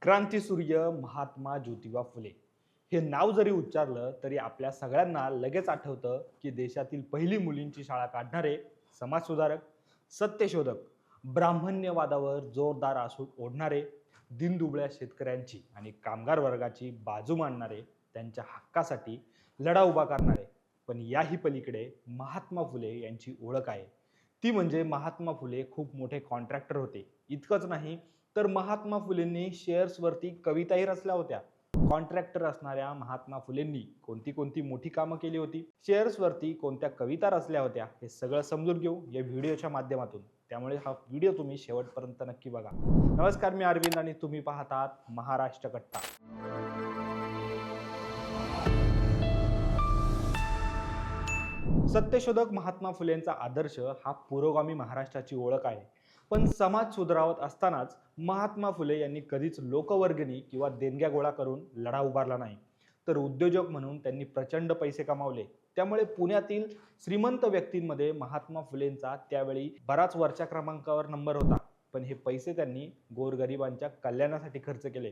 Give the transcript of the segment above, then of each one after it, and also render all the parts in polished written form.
क्रांतीसूर्य महात्मा ज्योतिबा फुले हे नाव जरी उच्चारलं तरी आपल्या सगळ्यांना लगेच आठवतं की देशातील पहिली मुलींची शाळा काढणारे समाजसुधारक, सत्यशोधक, ब्राह्मण्यवादावर जोरदार आसूड ओढणारे, दिनदुबळ्या शेतकऱ्यांची आणि कामगार वर्गाची बाजू मांडणारे, त्यांच्या हक्कासाठी लढा उभा करणारे. पण याही पलीकडे महात्मा फुले यांची ओळख आहे. ती म्हणजे महात्मा फुले खूप मोठे कॉन्ट्रॅक्टर होते. इतकंच नाही, तर महात्मा फुलेंनी शेअर्सवरती कविताही रचल्या होत्या. कॉन्ट्रॅक्टर असणाऱ्या महात्मा फुलेंनी कोणती कोणती मोठी कामं केली होती, शेअर्सवरती कोणत्या कविता रचल्या होत्या, हे सगळं समजून घेऊ या व्हिडिओच्या माध्यमातून. त्यामुळे हा व्हिडिओ तुम्ही शेवटपर्यंत नक्की बघा. नमस्कार, मी अरविंद आणि तुम्ही पाहतात महाराष्ट्र कट्टा. सत्यशोधक महात्मा फुलेंचा आदर्श हा पुरोगामी महाराष्ट्राची ओळख आहे. पण समाज सुधारवत असतानाच महात्मा फुले यांनी कधीच लोकवर्गणी किंवा देणग्या गोळा करून लढा उभारला नाही. तर उद्योजक म्हणून त्यांनी प्रचंड पैसे कमावले. त्यामुळे पुण्यातील श्रीमंत व्यक्तींमध्ये महात्मा फुलेंचा त्यावेळी बराच वरच्या क्रमांकावर नंबर होता. पण हे पैसे त्यांनी गोरगरिबांच्या कल्याणासाठी खर्च केले.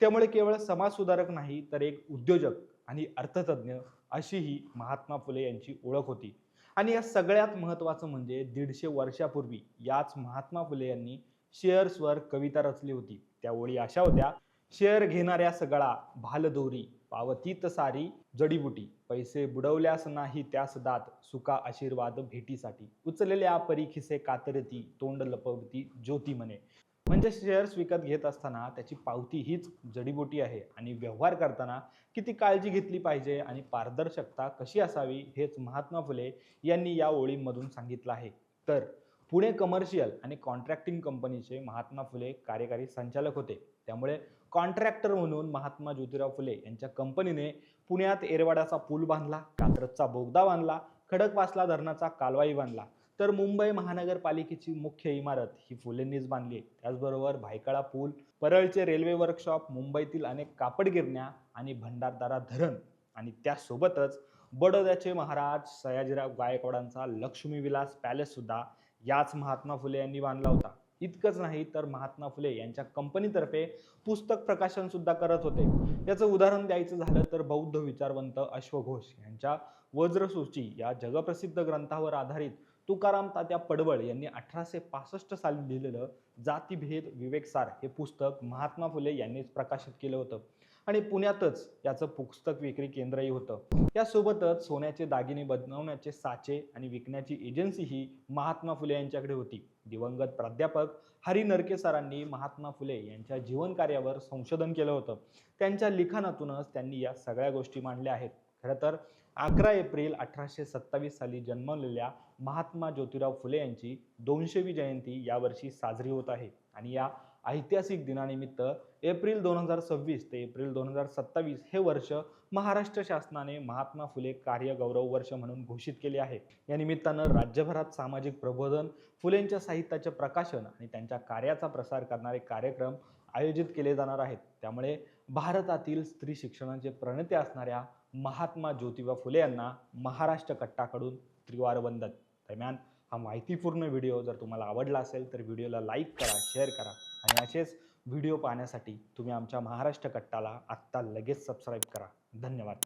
त्यामुळे केवळ समाजसुधारक नाही, तर एक उद्योजक आणि अर्थतज्ञ अशी ही महात्मा फुले यांची ओळख होती. आणि या सगळ्यात महत्त्वाचं म्हणजे 150 वर्षापूर्वी याच महात्मा फुले यांनी शेअर्सवर कविता रचली होती. त्या ओळी अशा होत्या: शेअर घेणाऱ्या सगळा भालदोरी, पावतीत सारी जडीबुटी, पैसे बुडवल्यास नाही त्यास दात, सुका आशीर्वाद भेटीसाठी, उचलल्या परी खिसे कातरती, तोंड लपवती ज्योती म्हणे. म्हणजे शेअर्स विकत घेत असताना त्याची पावती हीच जडीबुटी आहे आणि व्यवहार करताना किती काळजी घेतली पाहिजे आणि पारदर्शकता कशी असावी हेच महात्मा फुले यांनी या ओळींमधून सांगितलं आहे. तर पुणे कमर्शियल आणि कॉन्ट्रॅक्टिंग कंपनीचे महात्मा फुले कार्यकारी संचालक होते. त्यामुळे कॉन्ट्रॅक्टर म्हणून महात्मा ज्योतिराव फुले यांच्या कंपनीने पुण्यात एरवाड्याचा पूल बांधला, कात्रजचा बोगदा बांधला, खडकवासला धरणाचा कालवाही बांधला. तर मुंबई महानगरपालिकेची मुख्य इमारत ही फुलेंनीच बांधली. त्याचबरोबर भायखळा पूल, परळचे रेल्वे वर्कशॉप, मुंबईतील अनेक कापड गिरण्या आणि भंडारदरा धरण आणि त्यासोबतच बडोद्याचे महाराज सयाजीराव गायकवाडांचा लक्ष्मी विलास पॅलेस सुद्धा याच महात्मा फुले यांनी बांधला होता. इतकंच नाही, तर महात्मा फुले यांच्या कंपनीतर्फे पुस्तक प्रकाशन सुद्धा करत होते. याचं उदाहरण द्यायचं झालं तर बौद्ध विचारवंत अश्वघोष यांच्या वज्रसूची या जगप्रसिद्ध ग्रंथावर आधारित तुकाराम तात्या पडवळ यांनी 1865 साली लिहिलेलं जातीभेद विवेकसार हे पुस्तक महात्मा फुले यांनीच प्रकाशित केलं होतं आणि पुण्यातच याचं पुस्तक विक्री केंद्रही होतं. यासोबतच सोन्याचे दागिने बनवण्याचे साचे आणि विकण्याची एजन्सी ही महात्मा फुले यांच्याकडे होती. दिवंगत प्राध्यापक हरी नरके सरांनी महात्मा फुले यांच्या जीवनकार्यावर संशोधन केलं होतं. त्यांच्या लिखाणातूनच त्यांनी या सगळ्या गोष्टी मांडल्या आहेत. खरं तर 11 एप्रिल 1827 साली जन्मलेल्या महात्मा ज्योतिराव फुले यांची 200वी जयंती यावर्षी साजरी होत आहे. आणि या ऐतिहासिक दिनानिमित्त एप्रिल 2026 ते एप्रिल 2027 हे वर्ष महाराष्ट्र शासनाने महात्मा फुले कार्य गौरव वर्ष म्हणून घोषित केले आहे. या निमित्तानं राज्यभरात सामाजिक प्रबोधन, फुलेंच्या साहित्याचे प्रकाशन आणि त्यांच्या कार्याचा प्रसार करणारे कार्यक्रम आयोजित केले जाणार आहेत. त्यामुळे भारतातील स्त्री शिक्षणाचे प्रणेते असणाऱ्या महात्मा ज्योतिबा फुले यांना महाराष्ट्र कट्टाकडून त्रिवार वंदन. दरम्यान हा माहितीपूर्ण व्हिडिओ जर तुम्हाला आवडला असेल तर व्हिडिओला लाईक करा, शेअर करा आणि असेच व्हिडिओ पाहण्यासाठी तुम्ही आमच्या महाराष्ट्र कट्टाला आत्ता लगेच सबस्क्राईब करा. धन्यवाद.